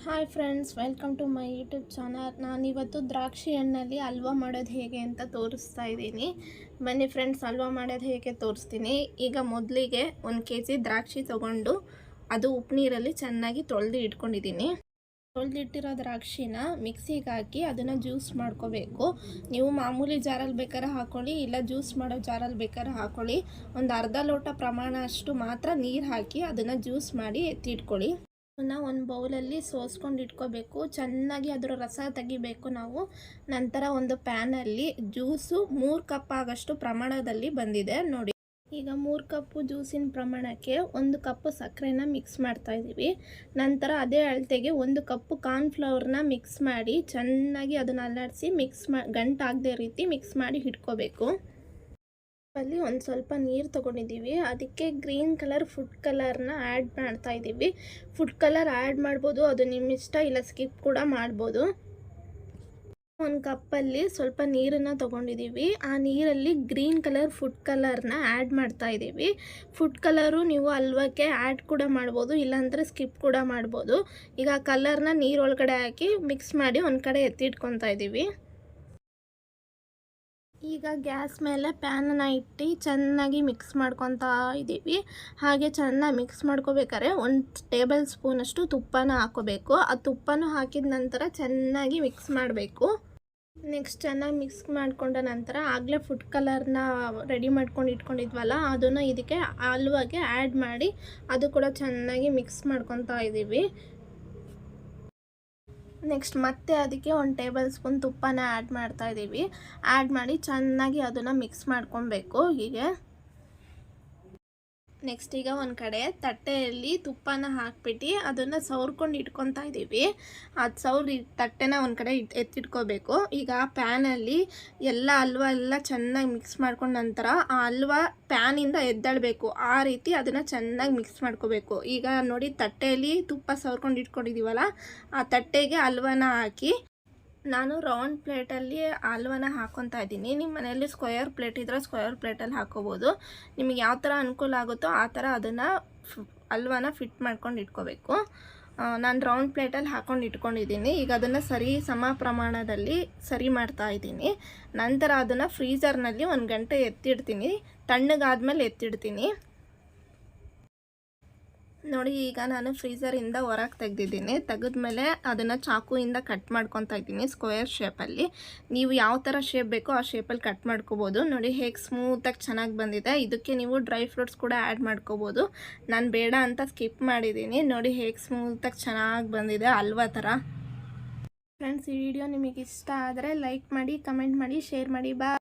Hi friends, welcome to my YouTube channel. ನಾನಿವತ್ತು ದ್ರಾಕ್ಷಿ ಹಣ್ಣಲ್ಲಿ ಹಲ್ವಾ ಮಾಡೋದು ಹೇಗೆ ಅಂತ ತೋರಿಸ್ತಾ ಇದ್ದೀನಿ. ಬನ್ನಿ ಫ್ರೆಂಡ್ಸ್, ಹಲ್ವಾ ಮಾಡೋದು ಹೇಗೆ ತೋರಿಸ್ತೀನಿ. ಈಗ ಮೊದಲಿಗೆ 1 kg ದ್ರಾಕ್ಷಿ ತೊಗೊಂಡು ಅದು ಉಪ್ಪು ನೀರಲ್ಲಿ ಚೆನ್ನಾಗಿ ತೊಳೆದು ಇಟ್ಕೊಂಡಿದ್ದೀನಿ. ತೊಳೆದಿಟ್ಟಿರೋ ದ್ರಾಕ್ಷಿನ ಮಿಕ್ಸಿಗೆ ಹಾಕಿ ಅದನ್ನು ಜ್ಯೂಸ್ ಮಾಡ್ಕೋಬೇಕು. ನೀವು ಮಾಮೂಲಿ ಜಾರಲ್ಲಿ ಬೇಕಾದ್ರೆ ಹಾಕ್ಕೊಳ್ಳಿ, ಇಲ್ಲ ಜ್ಯೂಸ್ ಮಾಡೋ ಜಾರಲ್ಲಿ ಬೇಕಾದ್ರೆ ಹಾಕ್ಕೊಳ್ಳಿ. ಒಂದು ಅರ್ಧ ಲೋಟ ಪ್ರಮಾಣ ಅಷ್ಟು ಮಾತ್ರ ನೀರು ಹಾಕಿ ಅದನ್ನು ಜ್ಯೂಸ್ ಮಾಡಿ ಎತ್ತಿಟ್ಕೊಳ್ಳಿ. ಒಂದು ಬೌಲಲ್ಲಿ ಸೋಸ್ಕೊಂಡು ಇಟ್ಕೋಬೇಕು. ಚೆನ್ನಾಗಿ ಅದರ ರಸ ತೆಗಿಬೇಕು ನಾವು. ನಂತರ ಒಂದು ಪ್ಯಾನಲ್ಲಿ ಜ್ಯೂಸು 3 ಕಪ್ ಆಗೋಷ್ಟು ಪ್ರಮಾಣದಲ್ಲಿ ಬಂದಿದೆ ನೋಡಿ. ಈಗ 3 ಕಪ್ಪು ಜ್ಯೂಸಿನ ಪ್ರಮಾಣಕ್ಕೆ 1 ಕಪ್ ಸಕ್ಕರೆನ ಮಿಕ್ಸ್ ಮಾಡ್ತಾ ಇದ್ದೀವಿ. ನಂತರ ಅದೇ ಅಳತೆಗೆ 1 ಕಪ್ ಕಾರ್ನ್ಫ್ಲವರ್ನ ಮಿಕ್ಸ್ ಮಾಡಿ ಚೆನ್ನಾಗಿ ಅದನ್ನು ಅಲ್ಲಾಡಿಸಿ ಗಂಟಾಗದೆ ರೀತಿ ಮಿಕ್ಸ್ ಮಾಡಿ ಇಟ್ಕೋಬೇಕು. ಅಲ್ಲಿ ಒಂದು ಸ್ವಲ್ಪ ನೀರು ತೊಗೊಂಡಿದ್ದೀವಿ. ಅದಕ್ಕೆ ಗ್ರೀನ್ ಕಲರ್ ಫುಡ್ ಕಲರ್ನ ಆ್ಯಡ್ ಮಾಡ್ತಾ ಇದ್ದೀವಿ. ಫುಡ್ ಕಲರ್ ಆ್ಯಡ್ ಮಾಡ್ಬೋದು, ಅದು ನಿಮ್ಮ ಇಷ್ಟ, ಇಲ್ಲ ಸ್ಕಿಪ್ ಕೂಡ ಮಾಡ್ಬೋದು. 1 ಕಪ್ಪಲ್ಲಿ ಸ್ವಲ್ಪ ನೀರನ್ನು ತೊಗೊಂಡಿದ್ದೀವಿ. ಆ ನೀರಲ್ಲಿ ಗ್ರೀನ್ ಕಲರ್ ಫುಡ್ ಕಲರ್ನ ಆ್ಯಡ್ ಮಾಡ್ತಾ ಇದ್ದೀವಿ. ಫುಡ್ ಕಲರು ನೀವು ಹಲ್ವಕ್ಕೆ ಆ್ಯಡ್ ಕೂಡ ಮಾಡ್ಬೋದು, ಇಲ್ಲಾಂದರೆ ಸ್ಕಿಪ್ ಕೂಡ ಮಾಡ್ಬೋದು. ಈಗ ಆ ಕಲರ್ನ ನೀರೊಳಗಡೆ ಹಾಕಿ ಮಿಕ್ಸ್ ಮಾಡಿ ಒಂದು ಕಡೆ ಎತ್ತಿಟ್ಕೊತಾ ಇದ್ದೀವಿ. ಈಗ ಗ್ಯಾಸ್ ಮೇಲೆ ಪ್ಯಾನನ್ನು ಇಟ್ಟು ಚೆನ್ನಾಗಿ ಮಿಕ್ಸ್ ಮಾಡ್ಕೊತಾ ಇದ್ದೀವಿ. ಹಾಗೆ ಚೆನ್ನಾಗಿ ಮಿಕ್ಸ್ ಮಾಡ್ಕೋಬೇಕಾದ್ರೆ 1 ಟೇಬಲ್ ಸ್ಪೂನಷ್ಟು ತುಪ್ಪನ ಹಾಕೋಬೇಕು. ಆ ತುಪ್ಪನೂ ಹಾಕಿದ ನಂತರ ಚೆನ್ನಾಗಿ ಮಿಕ್ಸ್ ಮಾಡಬೇಕು. ನೆಕ್ಸ್ಟ್ ಚೆನ್ನಾಗಿ ಮಿಕ್ಸ್ ಮಾಡಿಕೊಂಡ ನಂತರ ಆಗಲೇ ಫುಡ್ ಕಲರ್ನ ರೆಡಿ ಮಾಡ್ಕೊಂಡು ಇಟ್ಕೊಂಡಿದ್ವಲ್ಲ, ಅದನ್ನು ಇದಕ್ಕೆ ಹಲ್ವಾಗೆ ಆ್ಯಡ್ ಮಾಡಿ ಅದು ಕೂಡ ಚೆನ್ನಾಗಿ ಮಿಕ್ಸ್ ಮಾಡ್ಕೊತಾ ಇದ್ದೀವಿ. ನೆಕ್ಸ್ಟ್ ಮತ್ತೆ ಅದಕ್ಕೆ 1 ಟೇಬಲ್ ಸ್ಪೂನ್ ತುಪ್ಪನ ಆ್ಯಡ್ ಮಾಡ್ತಾ ಇದ್ದೀವಿ. ಆ್ಯಡ್ ಮಾಡಿ ಚೆನ್ನಾಗಿ ಅದನ್ನು ಮಿಕ್ಸ್ ಮಾಡ್ಕೊಬೇಕು ಹೀಗೆ. ನೆಕ್ಸ್ಟ್ ಈಗ ಒಂದು ಕಡೆ ತಟ್ಟೆಯಲ್ಲಿ ತುಪ್ಪನ ಹಾಕ್ಬಿಟ್ಟು ಅದನ್ನು ಸವರ್ಕೊಂಡು ಇಟ್ಕೊತಾ ಇದ್ದೀವಿ. ಅದು ತಟ್ಟೆನ ಒಂದು ಕಡೆ ಎತ್ತಿಟ್ಕೋಬೇಕು. ಈಗ ಪ್ಯಾನಲ್ಲಿ ಎಲ್ಲ ಹಲ್ವ ಎಲ್ಲ ಚೆನ್ನಾಗಿ ಮಿಕ್ಸ್ ಮಾಡ್ಕೊಂಡ ನಂತರ ಆ ಹಲ್ವ ಪ್ಯಾನಿಂದ ಎದ್ದೇಳಬೇಕು. ಆ ರೀತಿ ಅದನ್ನು ಚೆನ್ನಾಗಿ ಮಿಕ್ಸ್ ಮಾಡ್ಕೋಬೇಕು. ಈಗ ನೋಡಿ, ತಟ್ಟೆಯಲ್ಲಿ ತುಪ್ಪ ಸವರ್ಕೊಂಡು ಇಟ್ಕೊಂಡಿದ್ದೀವಲ್ಲ, ಆ ತಟ್ಟೆಗೆ ಹಲ್ವನ ಹಾಕಿ ನಾನು ರೌಂಡ್ ಪ್ಲೇಟಲ್ಲಿ ಹಲ್ವನ ಹಾಕ್ಕೊತಾ ಇದ್ದೀನಿ. ನಿಮ್ಮ ಮನೆಯಲ್ಲಿ ಸ್ಕ್ವೇರ್ ಪ್ಲೇಟ್ ಇದ್ದರೆ ಸ್ಕ್ವೇರ್ ಪ್ಲೇಟಲ್ಲಿ ಹಾಕ್ಕೋಬೋದು. ನಿಮಗೆ ಯಾವ ಥರ ಅನುಕೂಲ ಆಗುತ್ತೋ ಆ ಥರ ಅದನ್ನು ಹಲ್ವನ ಫಿಟ್ ಮಾಡ್ಕೊಂಡು ಇಟ್ಕೋಬೇಕು. ನಾನು ರೌಂಡ್ ಪ್ಲೇಟಲ್ಲಿ ಹಾಕ್ಕೊಂಡು ಇಟ್ಕೊಂಡಿದ್ದೀನಿ. ಈಗ ಅದನ್ನು ಸಮ ಪ್ರಮಾಣದಲ್ಲಿ ಸರಿ ಮಾಡ್ತಾ ಇದ್ದೀನಿ. ನಂತರ ಅದನ್ನು ಫ್ರೀಝರ್ನಲ್ಲಿ 1 ಗಂಟೆ ಎತ್ತಿಡ್ತೀನಿ. ತಣ್ಣಗಾದ್ಮೇಲೆ ಎತ್ತಿಡ್ತೀನಿ ನೋಡಿ. ಈಗ ನಾನು ಫ್ರೀಝರಿಂದ ಹೊರಗೆ ತೆಗೆದಿದ್ದೀನಿ. ತೆಗೆದ್ಮೇಲೆ ಅದನ್ನು ಚಾಕುಯಿಂದ ಕಟ್ ಮಾಡ್ಕೊತಾ ಇದ್ದೀನಿ ಸ್ಕ್ವೇರ್ ಶೇಪಲ್ಲಿ. ನೀವು ಯಾವ ಥರ ಶೇಪ್ ಬೇಕೋ ಆ ಶೇಪಲ್ಲಿ ಕಟ್ ಮಾಡ್ಕೋಬೋದು. ನೋಡಿ ಹೇಗೆ ಸ್ಮೂತಾಗಿ ಚೆನ್ನಾಗಿ ಬಂದಿದೆ. ಇದಕ್ಕೆ ನೀವು ಡ್ರೈ ಫ್ರೂಟ್ಸ್ ಕೂಡ ಆ್ಯಡ್ ಮಾಡ್ಕೋಬೋದು. ನಾನು ಬೇಡ ಅಂತ ಸ್ಕಿಪ್ ಮಾಡಿದ್ದೀನಿ. ನೋಡಿ ಹೇಗೆ ಸ್ಮೂತಾಗಿ ಚೆನ್ನಾಗಿ ಬಂದಿದೆ, ಹಲ್ವಾ ಥರ. ಫ್ರೆಂಡ್ಸ್, ಈ ವಿಡಿಯೋ ನಿಮಗೆ ಇಷ್ಟ ಆದರೆ ಲೈಕ್ ಮಾಡಿ, ಕಮೆಂಟ್ ಮಾಡಿ, ಶೇರ್ ಮಾಡಿ. ಬಾಯ್.